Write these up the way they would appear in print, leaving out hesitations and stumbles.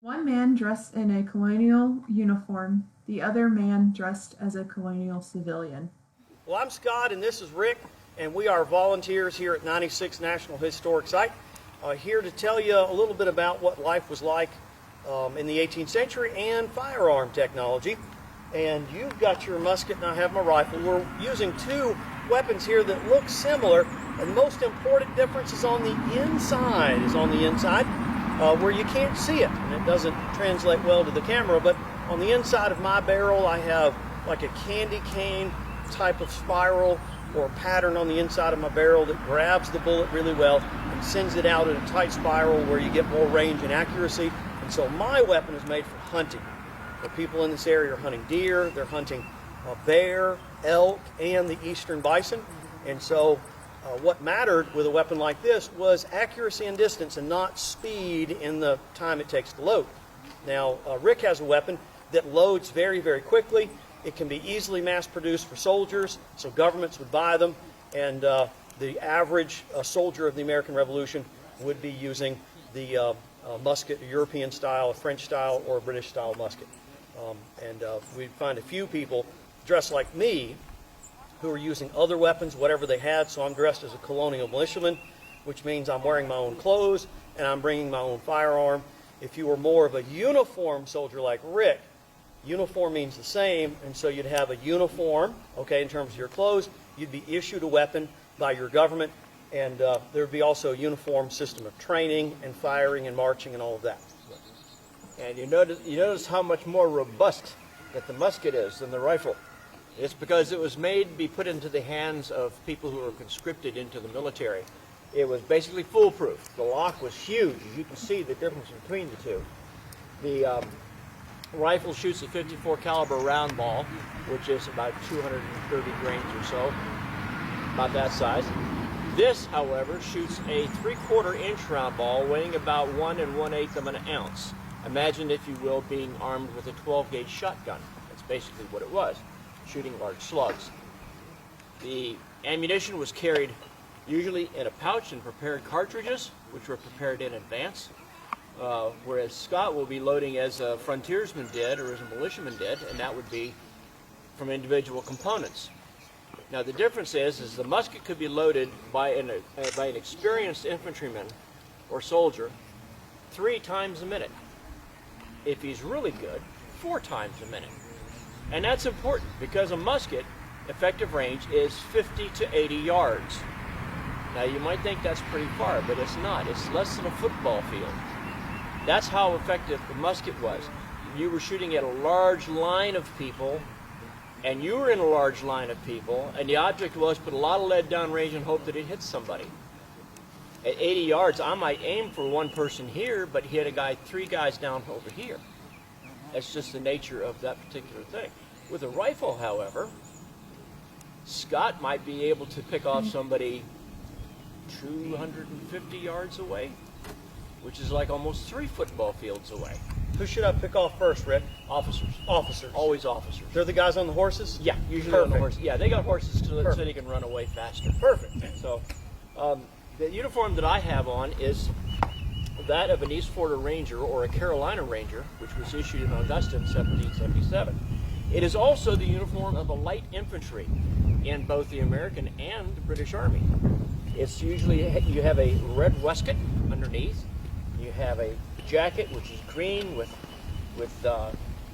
One man dressed in a colonial uniform, the other man dressed as a colonial civilian. Well, I'm Scott, and this is Rick, and we are volunteers here at 96 National Historic Site, here to tell you a little bit about what life was like in the 18th century and firearm technology. And you've got your musket, and I have my rifle. We're using two weapons here that look similar, and the most important difference is on the inside. Where you can't see it, and it doesn't translate well to the camera, but on the inside of my barrel I have like a candy cane type of spiral or pattern on the inside of my barrel that grabs the bullet really well and sends it out in a tight spiral where you get more range and accuracy. And so my weapon is made for hunting. The people in this area are hunting deer, they're hunting bear, elk, and the eastern bison. And so what mattered with a weapon like this was accuracy and distance and not speed in the time it takes to load. Now, Rick has a weapon that loads very, very quickly. It can be easily mass-produced for soldiers, so governments would buy them, and the average soldier of the American Revolution would be using the musket, a European style, a French style, or a British style musket. We'd find a few people dressed like me who are using other weapons, whatever they had. So I'm dressed as a colonial militiaman, which means I'm wearing my own clothes and I'm bringing my own firearm. If you were more of a uniform soldier like Rick, uniform means the same, and so you'd have a uniform, okay, in terms of your clothes. You'd be issued a weapon by your government, and there would be also a uniform system of training and firing and marching and all of that. And you notice how much more robust that the musket is than the rifle. It's because it was made to be put into the hands of people who were conscripted into the military. It was basically foolproof. The lock was huge. You can see the difference between the two. The rifle shoots a 54 caliber round ball, which is about 230 grains or so, about that size. This, however, shoots a 3/4 inch round ball weighing about 1 1/8 of an ounce. Imagine, if you will, being armed with a 12 gauge shotgun. That's basically what it was, shooting large slugs. The ammunition was carried usually in a pouch in prepared cartridges, which were prepared in advance, whereas Scott will be loading as a frontiersman did or as a militiaman did, and that would be from individual components. Now the difference is the musket could be loaded by an experienced infantryman or soldier 3 times a minute. If he's really good, 4 times a minute. And that's important because a musket effective range is 50 to 80 yards. Now you might think that's pretty far, but it's not. It's less than a football field. That's how effective the musket was. You were shooting at a large line of people, and you were in a large line of people, and the object was put a lot of lead down range and hope that it hits somebody. At 80 yards, I might aim for one person here, but hit 3 guys down over here. That's just the nature of that particular thing. With a rifle, however, Scott might be able to pick off somebody 250 yards away, which is like almost 3 football fields away. Who should I pick off first, Rick? Officers. Officers. Always officers. They're the guys on the horses? Yeah, usually Perfect. on the horses. Yeah, they got horses so Perfect. they can run away faster. Perfect. So, the uniform that I have on is that of an East Florida Ranger or a Carolina Ranger, which was issued in Augusta in 1777. It is also the uniform of a light infantry in both the American and the British Army. It's usually, you have a red waistcoat underneath, you have a jacket which is green with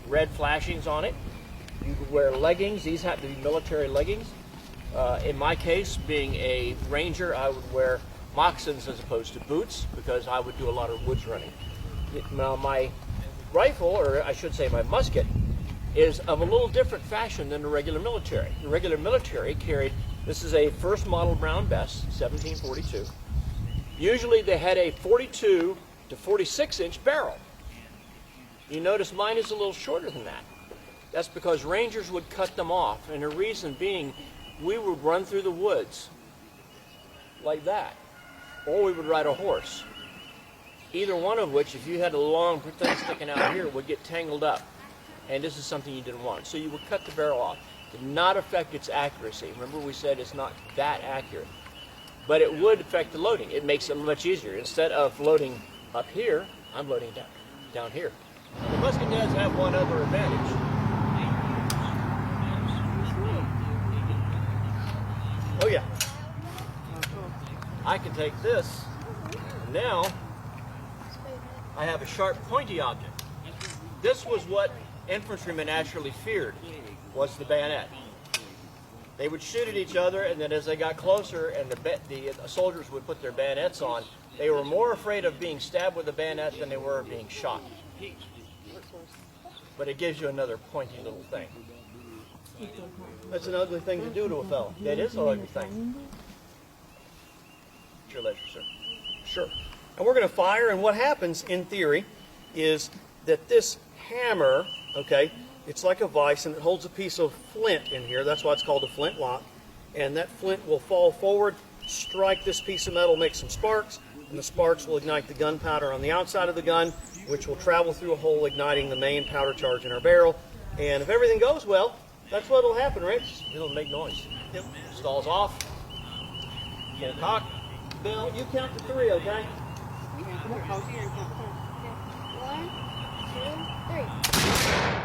red flashings on it. You could wear leggings. These have to be military leggings. In my case, being a ranger, I would wear moccasins as opposed to boots because I would do a lot of woods running. Now my rifle, or I should say my musket, is of a little different fashion than the regular military. The regular military carried, this is a first model Brown Bess, 1742. Usually they had a 42 to 46 inch barrel. You notice mine is a little shorter than that. That's because rangers would cut them off, and the reason being, we would run through the woods like that, or we would ride a horse. Either one of which, if you had a long thing sticking out here, would get tangled up, and this is something you didn't want. So you would cut the barrel off. It did not affect its accuracy. Remember we said it's not that accurate. But it would affect the loading. It makes it much easier. Instead of loading up here, I'm loading down here. The musket does have one other advantage. Oh yeah. I can take this, and now I have a sharp, pointy object. This was what infantrymen actually feared, was the bayonet. They would shoot at each other, and then as they got closer and the soldiers would put their bayonets on, they were more afraid of being stabbed with a bayonet than they were of being shot. But it gives you another pointy little thing. That's an ugly thing to do to a fellow. That is an ugly thing. It's your leisure, sir. Sure. And we're going to fire, and what happens in theory is that this hammer, okay, it's like a vise, and it holds a piece of flint in here. That's why it's called a flintlock. And that flint will fall forward, strike this piece of metal, make some sparks, and the sparks will ignite the gunpowder on the outside of the gun, which will travel through a hole, igniting the main powder charge in our barrel. And if everything goes well, that's what will happen, Rich. It'll make noise. Yep. Stalls off. Full cock. Bill, you count to 3, okay? 1, 2, 3.